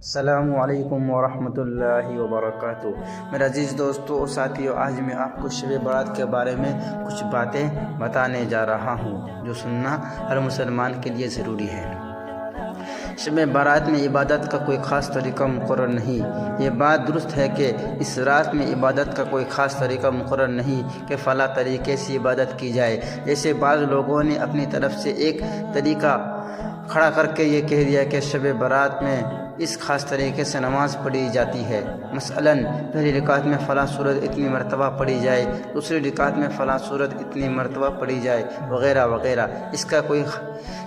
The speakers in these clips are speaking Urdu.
السلام علیکم ورحمۃ اللہ وبرکاتہ۔ میرے عزیز دوستو اور ساتھیو، آج میں آپ کو شب برات کے بارے میں کچھ باتیں بتانے جا رہا ہوں جو سننا ہر مسلمان کے لیے ضروری ہے۔ شب برات میں عبادت کا کوئی خاص طریقہ مقرر نہیں۔ یہ بات درست ہے کہ اس رات میں عبادت کا کوئی خاص طریقہ مقرر نہیں کہ فلاں طریقے سے عبادت کی جائے۔ جیسے بعض لوگوں نے اپنی طرف سے ایک طریقہ کھڑا کر کے یہ کہہ دیا کہ شب برات میں اس خاص طریقے سے نماز پڑھی جاتی ہے، مثلاً پہلی رکعت میں فلاں سورت اتنی مرتبہ پڑھی جائے، دوسری رکعت میں فلاں سورت اتنی مرتبہ پڑھی جائے، وغیرہ وغیرہ۔ اس کا کوئی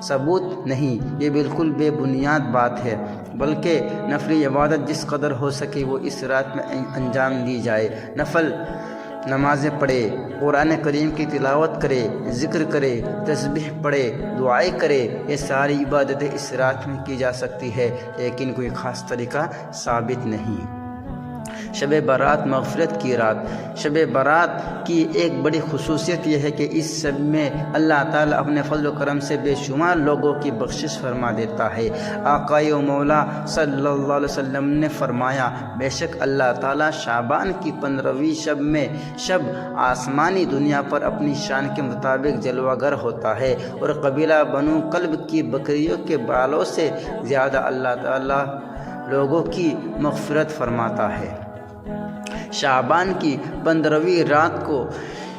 ثبوت نہیں، یہ بالکل بے بنیاد بات ہے، بلکہ نفلی عبادت جس قدر ہو سکے وہ اس رات میں انجام دی جائے۔ نفل نمازیں پڑھے، قرآن کریم کی تلاوت کرے، ذکر کرے، تسبیح پڑھے، دعائیں کرے، یہ ساری عبادتیں اس رات میں کی جا سکتی ہے، لیکن کوئی خاص طریقہ ثابت نہیں۔ شب برات مغفرت کی رات۔ شب برات کی ایک بڑی خصوصیت یہ ہے کہ اس شب میں اللہ تعالیٰ اپنے فضل و کرم سے بے شمار لوگوں کی بخشش فرما دیتا ہے۔ آقا و مولا صلی اللہ علیہ وسلم نے فرمایا، بے شک اللہ تعالیٰ شعبان کی 15ویں شب میں شب آسمانی دنیا پر اپنی شان کے مطابق جلوہ گر ہوتا ہے، اور قبیلہ بنو کلب کی بکریوں کے بالوں سے زیادہ اللہ تعالیٰ لوگوں کی مغفرت فرماتا ہے۔ شعبان کی 15ویں رات کو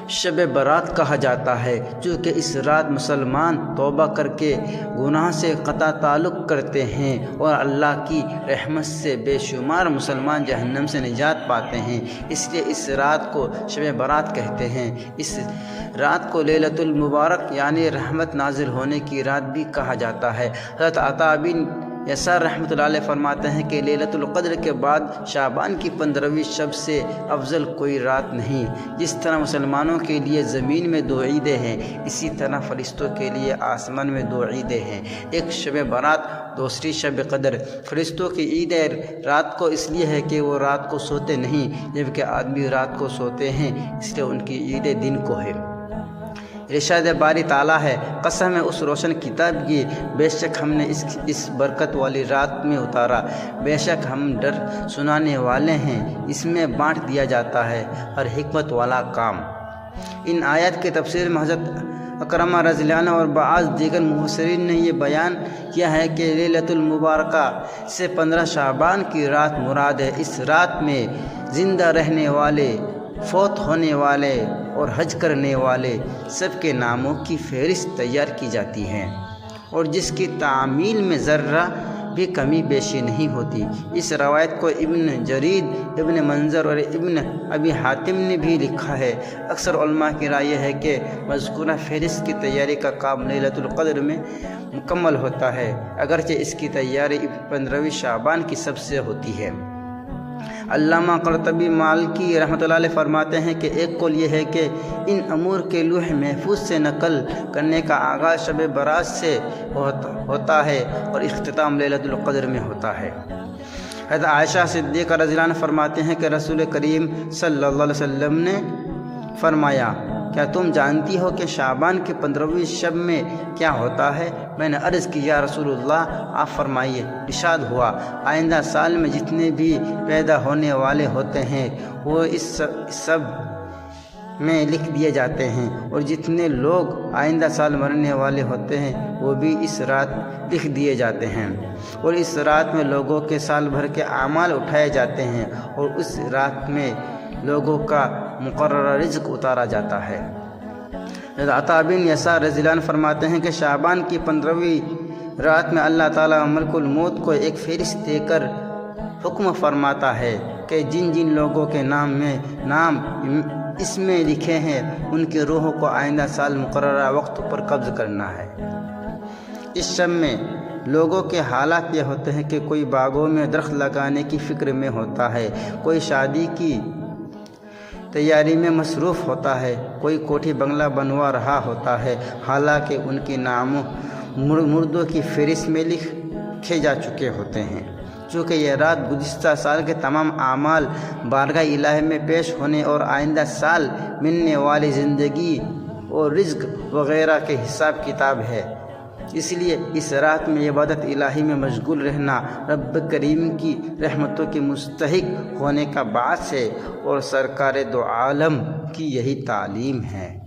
شب برات کہا جاتا ہے، چونکہ اس رات مسلمان توبہ کر کے گناہ سے قطع تعلق کرتے ہیں، اور اللہ کی رحمت سے بے شمار مسلمان جہنم سے نجات پاتے ہیں، اس لیے اس رات کو شب برات کہتے ہیں۔ اس رات کو لیلۃ المبارک یعنی رحمت نازل ہونے کی رات بھی کہا جاتا ہے۔ حضرت عطا بن یسار رحمۃ اللہ علیہ فرماتے ہیں کہ لیلۃ القدر کے بعد شعبان کی 15ویں شب سے افضل کوئی رات نہیں۔ جس طرح مسلمانوں کے لیے زمین میں 2 عیدیں ہیں، اسی طرح فرشتوں کے لیے آسمان میں 2 عیدیں ہیں، ایک شب برات، دوسری شب قدر۔ فرشتوں کی عید رات کو اس لیے ہے کہ وہ رات کو سوتے نہیں، جبکہ آدمی رات کو سوتے ہیں، اس لیے ان کی عید دن کو ہے۔ ارشاد باری تعالیٰ ہے، قسم ہے اس روشن کتاب کی، بے شک ہم نے اس برکت والی رات میں اتارا، بے شک ہم ڈر سنانے والے ہیں، اس میں بانٹ دیا جاتا ہے ہر حکمت والا کام۔ ان آیات کے تفسیر میں حضرت اکرمہ رضی اللہ عنہ اور بعض دیگر مفسرین نے یہ بیان کیا ہے کہ لیلۃ المبارکہ سے 15 شعبان کی رات مراد ہے۔ اس رات میں زندہ رہنے والے، فوت ہونے والے اور حج کرنے والے سب کے ناموں کی فہرست تیار کی جاتی ہے، اور جس کی تعمیل میں ذرہ بھی کمی بیشی نہیں ہوتی۔ اس روایت کو ابن جرید، ابن منظر اور ابن ابی حاتم نے بھی لکھا ہے۔ اکثر علماء کی رائے یہ ہے کہ مذکورہ فہرست کی تیاری کا کام لیلۃ القدر میں مکمل ہوتا ہے، اگرچہ اس کی تیاری 15ویں شعبان کی سب سے ہوتی ہے۔ علامہ قرطبی مالکی رحمۃ اللہ علیہ فرماتے ہیں کہ ایک قول یہ ہے کہ ان امور کے لوح محفوظ سے نقل کرنے کا آغاز شب برات سے ہوتا ہے اور اختتام لیلۃ القدر میں ہوتا ہے۔ حضرت عائشہ صدیقہ رضی اللہ عنہ فرماتے ہیں کہ رسول کریم صلی اللہ علیہ وسلم نے فرمایا، کیا تم جانتی ہو کہ شعبان کی 15ویں شب میں کیا ہوتا ہے؟ میں نے عرض کی، یا رسول اللہ، آپ فرمائیے۔ ارشاد ہوا، آئندہ سال میں جتنے بھی پیدا ہونے والے ہوتے ہیں وہ اس سب میں لکھ دیے جاتے ہیں، اور جتنے لوگ آئندہ سال مرنے والے ہوتے ہیں وہ بھی اس رات لکھ دیے جاتے ہیں، اور اس رات میں لوگوں کے سال بھر کے اعمال اٹھائے جاتے ہیں، اور اس رات میں لوگوں کا مقررہ رزق اتارا جاتا ہے۔ عطا بن یسار رضی اللہ عنہ فرماتے ہیں کہ شعبان کی 15ویں رات میں اللہ تعالیٰ ملک الموت کو ایک فہرست دے کر حکم فرماتا ہے کہ جن جن لوگوں کے نام اس میں لکھے ہیں ان کی روحوں کو آئندہ سال مقررہ وقت پر قبض کرنا ہے۔ اس شب میں لوگوں کے حالات یہ ہوتے ہیں کہ کوئی باغوں میں درخت لگانے کی فکر میں ہوتا ہے، کوئی شادی کی تیاری میں مصروف ہوتا ہے، کوئی کوٹھی بنگلہ بنوا رہا ہوتا ہے، حالانکہ ان کے نام مردوں کی فہرست میں لکھے جا چکے ہوتے ہیں۔ چونکہ یہ رات گزشتہ سال کے تمام اعمال بارگاہ الہی میں پیش ہونے اور آئندہ سال ملنے والی زندگی اور رزق وغیرہ کے حساب کتاب ہے، اس لیے اس رات میں عبادت الہی میں مشغول رہنا رب کریم کی رحمتوں کے مستحق ہونے کا باعث ہے، اور سرکار دو عالم کی یہی تعلیم ہے۔